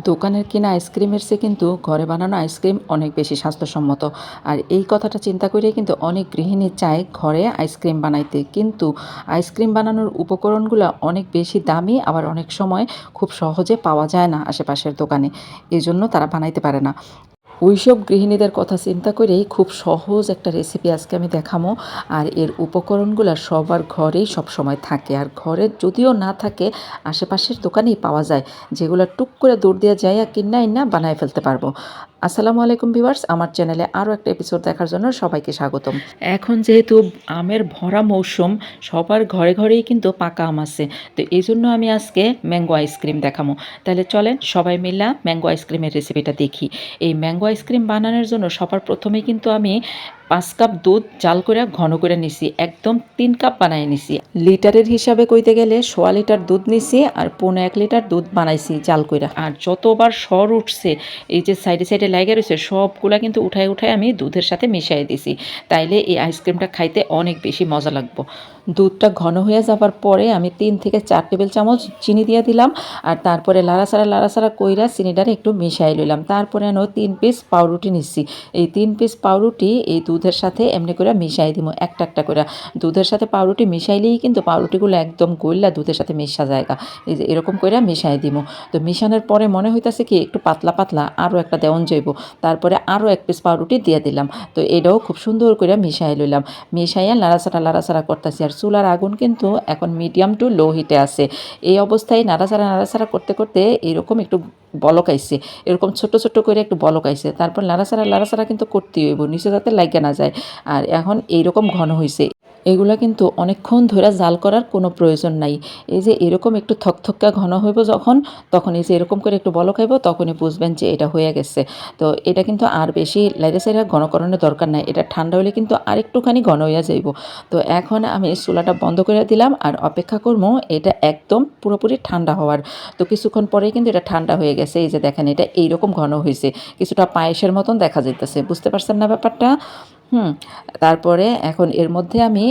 দোকানের কেনা আইসক্রিমের চেয়ে কিন্তু ঘরে বানানো আইসক্রিম অনেক বেশি স্বাস্থ্যসম্মত। আর এই কথাটা চিন্তা করেই কিন্তু অনেক গৃহিণী চায় ঘরে আইসক্রিম বানাইতে, কিন্তু আইসক্রিম বানানোর উপকরণগুলো অনেক বেশি দামি, আবার অনেক সময় খুব সহজে পাওয়া যায় না আশেপাশের দোকানে। এজন্য তারা বানাইতে পারে না। ওইসব গৃহিণীদের কথা চিন্তা করেই খুব সহজ একটা রেসিপি আজকে আমি দেখামো। আর এর উপকরণগুলো সবার ঘরেই সবসময় থাকে, আর ঘরে যদিও না থাকে আশেপাশের দোকানেই পাওয়া যায়, যেগুলো টুক করে দৌড় দিয়ে যায় কিনা ইন্না বানায় ফেলতে পারবো। আসসালামু আলাইকুম ভিউয়ার্স, আমার চ্যানেলে আরও একটা এপিসোড দেখার জন্য সবাইকে স্বাগতম। এখন যেহেতু আমের ভরা মৌসুম, সবার ঘরে ঘরেই কিন্তু পাকা আম আছে, তো এই জন্য আমি আজকে ম্যাঙ্গো আইসক্রিম দেখামো। তাহলে চলেন সবাই মিলে ম্যাঙ্গো আইসক্রিমের রেসিপিটা দেখি। এই ম্যাঙ্গো আইসক্রিম বানানোর জন্য সবার প্রথমেই কিন্তু আমি 5 কাপ দুধ জাল করে ঘন করে নিছি, একদম 3 কাপ বানাই নিছি। লিটারের হিসাবে কইতে গেলে 1.5 লিটার দুধ নিছি, আর 1.5 লিটার দুধ বানাইছি জাল কইরা। আর যতবার সর উঠছে, এই যে সাইডে সাইডে লাগে রয়েছে, সবগুলা কিন্তু উঠায় উঠায় আমি দুধের সাথে মিশিয়ে দিছি। তাইলে এই আইসক্রিমটা খাইতে অনেক বেশি মজা লাগবে। দুধটা ঘন হয়ে যাবার পরে আমি 3 থেকে 4 টেবিল চামচ চিনি দিয়ে দিলাম, আর তারপরে লাড়াচাড়া কইরা চিনিটারে একটু মিশাই লইলাম। তারপরে 3 পিস পাউরুটি নিচ্ছি। এই 3 পিস পাউরুটি এই দুধের সাথে এমনি করে মিশাই দিব, একটা একটা করে। দুধের সাথে পাউরুটি মিশাইলেই কিন্তু পাউরুটিগুলো একদম গইল্লা দুধের সাথে মিশা জায়গা। এই যে এরকম করে মিশাই দিব। তো মিশানোর পরে মনে হইতাছে কি একটু পাতলা পাতলা, আরও একটা দেওয়ান যাইব। তারপরে আরও 1 পিস পাউরুটি দিয়ে দিলাম। তো এটাও খুব সুন্দর করে মিশাই লইলাম। মিশাইয়া লাড়াচাড়া করতেছি। আর চুলার আগুন কিন্তু এখন মিডিয়াম টু লো হিটে আছে। এই অবস্থায় নাড়াচাড়া করতে করতে এরকম একটু বলক আইছে, এরকম ছোট ছোট করে একটু বলক আইছে। তারপর লাড়াচাড়া কিন্তু করতেই হইব, নিচে যাতে লাগিয়ে না যায়। আর এখন এইরকম ঘন হইছে। এগুলা কিন্তু অনেকক্ষণ ধরে জাল করার কোনো প্রয়োজন নাই। এই যে এরকম একটু থকথকা ঘন হইব যখন, তখন এই যে এরকম করে একটু বলক খাইব, তখনই বুঝবেন যে এটা হয়ে গেছে। তো এটা কিন্তু আর বেশি লাইরে সাইরে ঘনকরণের দরকার নাই, এটা ঠান্ডা হলে কিন্তু আর একটুখানি ঘন হইয়া যাইব। তো এখন আমি চুলাটা বন্ধ করে দিলাম, আর অপেক্ষা করবো এটা একদম পুরোপুরি ঠান্ডা হওয়ার। তো কিছুক্ষণ পরেই কিন্তু এটা ঠান্ডা হয়ে গেছে। এই যে দেখেন এটা এইরকম ঘন হয়েছে, কিছুটা পায়েসের মতন দেখা যাইতেছে। বুঝতে পারছেন না ব্যাপারটা? তারপরে এখন এর মধ্যে আমি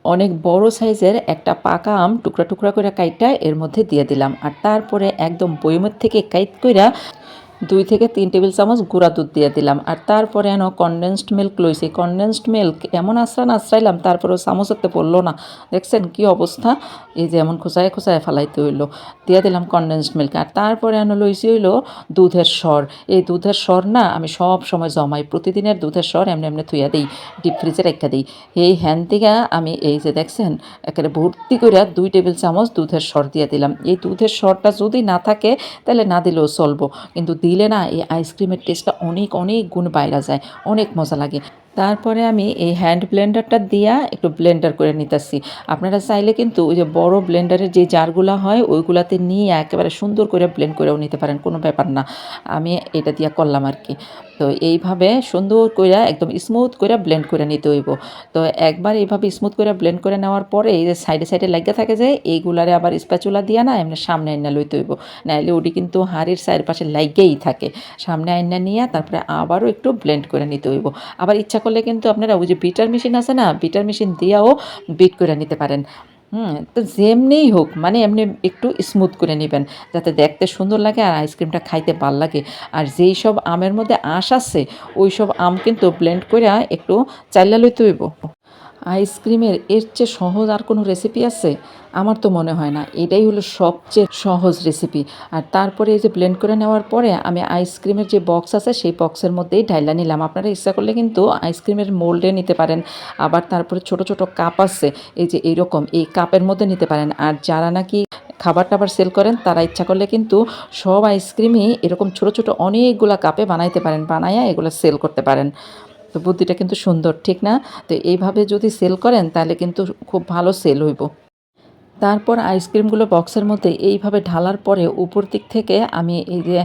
অনেক বড় সাইজের একটা পাকা আম টুকরা টুকরা করে কাইটা এর মধ্যে দিয়ে দিলাম। আর তারপরে একদম বয়মের থেকে কাইট কইরা 2 থেকে 3 টেবিল চামচ গুঁড়া দুধ দিয়ে দিলাম। আর তারপরে কনডেন্সড মিল্ক লইছি। কনডেন্সড মিল্ক এমন আশ্রাইলাম, তারপরেও চামচতে পড়লো না। দেখছেন কি অবস্থা? এই যে এমন খোঁচায় খোঁচায় ফেলাইতে হইলো। দিয়ে দিলাম কনডেন্সড মিল্ক। আর তারপরে লইছি হইলো দুধের সর। এই দুধের সর না আমি সব সময় জমাই, প্রতিদিনের দুধের সর এমনি এমনি থুইয়া দিই, ডিপ ফ্রিজে রেখে দিই। এই হ্যান থেকে আমি এই যে দেখছেন একেবারে ভর্তি করে 2 টেবিল চামচ দুধের সর দিয়ে দিলাম। এই দুধের সরটা যদি না থাকে তাহলে না দিলেও চলবো, কিন্তু দিলে না এই আইসক্রিমের টেস্টটা অনেক অনেক গুণ বাইরা যায়, অনেক মজা লাগে। তারপরে আমি এই হ্যান্ড ব্লেন্ডারটা দিয়া একটু ব্লেন্ডার করে নিতেছি। আপনারা চাইলে কিন্তু ওই যে বড় ব্লেন্ডারের যে জারগুলা হয় ওইগুলাতে নিয়ে একেবারে সুন্দর করে ব্লেন্ড করেও নিতে পারেন, কোনো ব্যাপার না। আমি এটা দিয়া করলাম আর কি। তো এইভাবে সুন্দর করে একদম স্মুথ করে ব্লেন্ড করে নিতে হইব। তো একবার এইভাবে স্মুথ করে ব্লেন্ড করে নেওয়ার পরে এই যে সাইডে সাইডে লাগিয়ে থাকে যে এইগুলারে আবার স্প্যাচুলা দিয়া না এমনি সামনে আইনা লইতে হইব, নাইলে ওটি কিন্তু হাড়ির চারপাশে লাগেই থাকে। সামনে আইনা নিয়ে তারপরে আবারও একটু ব্লেন্ড করে নিতে হইব। আবার ইচ্ছা করলে কিন্তু আপনারা ওই যে বিটার মেশিন আছে না, বিটার মেশিন দিয়েও বিট করে নিতে পারেন। তো যেমনিই হোক মানে এমনি একটু স্মুথ করে নেবেন, যাতে দেখতে সুন্দর লাগে আর আইসক্রিমটা খাইতে ভাল লাগে। আর যেই সব আমের মধ্যে আঁশ আছে ওই সব আম কিন্তু ব্লেন্ড করে একটু চাইলা লইতে হইব। আইসক্রিমের এর চেয়ে সহজ আর কোনো রেসিপি আছে? আমার তো মনে হয় না। এটাই হলো সবচেয়ে সহজ রেসিপি। আর তারপরে এই যে ব্লেন্ড করে নেওয়ার পরে আমি আইসক্রিমের যে বক্স আছে সেই বক্সের মধ্যেই ঢাইলা নিলাম। আপনারা ইচ্ছা করলে কিন্তু আইসক্রিমের মোল্ডে নিতে পারেন, আবার তারপরে ছোট ছোট কাপ আছে এই যে এইরকম, এই কাপের মধ্যে নিতে পারেন। আর যারা নাকি খাবার টাবার সেল করেন তারা ইচ্ছা করলে কিন্তু সব আইসক্রিমই এরকম ছোট ছোট অনেকগুলা কাপে বানাইতে পারেন, বানাইয়া এগুলো সেল করতে পারেন। তো বুদ্ধিটা কিন্তু সুন্দর, ঠিক না? তো এইভাবে যদি সেল করেন তাহলে কিন্তু খুব ভালো সেল হইব। তারপর আইসক্রিমগুলো বক্সের মধ্যে এইভাবে ঢালার পরে উপর দিক থেকে আমি এই যে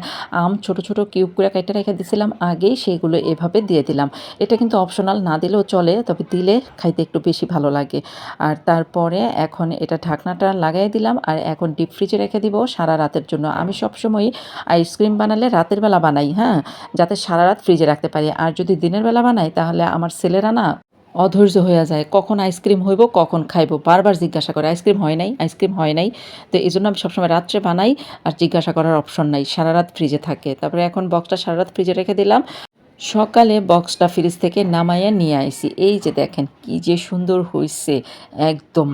আম ছোট ছোট কিউব করে কেটে রেখে দিয়েছিলাম আগেই, সেইগুলো এভাবে দিয়ে দিলাম। এটা কিন্তু অপশনাল, না দিলেও চলে, তবে দিলে খাইতে একটু বেশি ভালো লাগে। আর তারপরে এখন এটা ঢাকনাটা লাগাই দিলাম, আর এখন ডিপ ফ্রিজে রেখে দিব সারা রাতের জন্য। আমি সবসময় আইসক্রিম বানালে রাতের বেলা বানাই, হ্যাঁ, যাতে সারা রাত ফ্রিজে রাখতে পারি। আর যদি দিনের বেলা বানাই তাহলে আমার ছেলেরা না অধৈর্য হইয়া যায়, কখন আইসক্রিম হইব, কখন খাইবো, বারবার জিজ্ঞাসা করে আইসক্রিম হয় নাই, আইসক্রিম হয় নাই। তো এই জন্য আমি সবসময় রাত্রে বানাই, আর জিজ্ঞাসা করার অপশন নাই, সারা রাত ফ্রিজে থাকে। তারপরে এখন বক্সটা সারা রাত ফ্রিজে রেখে দিলাম, সকালে বক্সটা ফ্রিজ থেকে নামাইয়া নিয়ে আইছি। এই যে দেখেন কি যে সুন্দর হইছে, একদম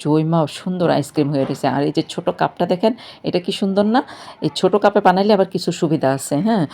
জৈমা সুন্দর আইসক্রিম হয়ে রয়েছে। আর এই যে ছোট কাপটা দেখেন, এটা কি সুন্দর না? এই ছোট কাপে বানাইলে আবার কিছু সুবিধা আছে, হ্যাঁ,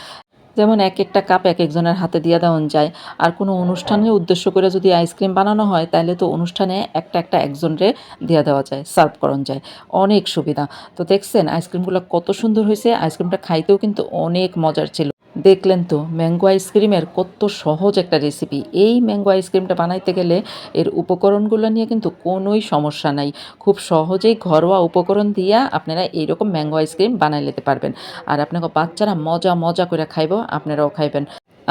যেমন এক একটা কাপ এক একজনের হাতে দিয়ে দেওয়া যায়। আর কোনো অনুষ্ঠানে উদ্দেশ্য করে যদি আইসক্রিম বানানো হয়, তাহলে তো অনুষ্ঠানে একটা একটা একজনরে দিয়ে দেওয়া যায়, সার্ভ করন যায়, অনেক সুবিধা। তো দেখছেন আইসক্রিমগুলো কত সুন্দর হয়েছে, আইসক্রিমটা খাইতেও কিন্তু অনেক মজার ছিল। দেখলেন তো ম্যাঙ্গো আইসক্রিমের কত সহজ একটা রেসিপি। এই ম্যাঙ্গো আইসক্রিমটা বানাইতে গেলে এর উপকরণগুলো নিয়ে কিন্তু কোনোই সমস্যা নাই, খুব সহজেই ঘরোয়া উপকরণ দিয়া আপনারা এইরকম ম্যাঙ্গো আইসক্রিম বানাই নিতে পারবেন। আর আপনাকে বাচ্চারা মজা মজা করে খাইব, আপনারাও খাইবেন।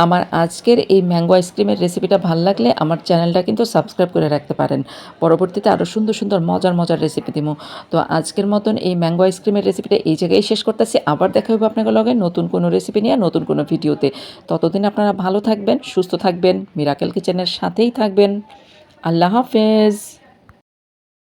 আমার আজকের এই ম্যাঙ্গো আইসক্রিমের রেসিপিটা ভাল লাগলে আমার চ্যানেলটা কিন্তু সাবস্ক্রাইব করে রাখতে পারেন। পরবর্তীতে আরও সুন্দর সুন্দর মজার মজার রেসিপি দিব। তো আজকের মতন এই ম্যাঙ্গো আইসক্রিমের রেসিপিটা এই জায়গায় শেষ করতেছি। আবার দেখা হবে আপনাদের লগে নতুন কোনো রেসিপি নিয়ে, নতুন কোনো ভিডিওতে। ততদিন আপনারা ভালো থাকবেন, সুস্থ থাকবেন, মিরাকেল কিচেনের সাথেই থাকবেন। আল্লাহ হাফেজ।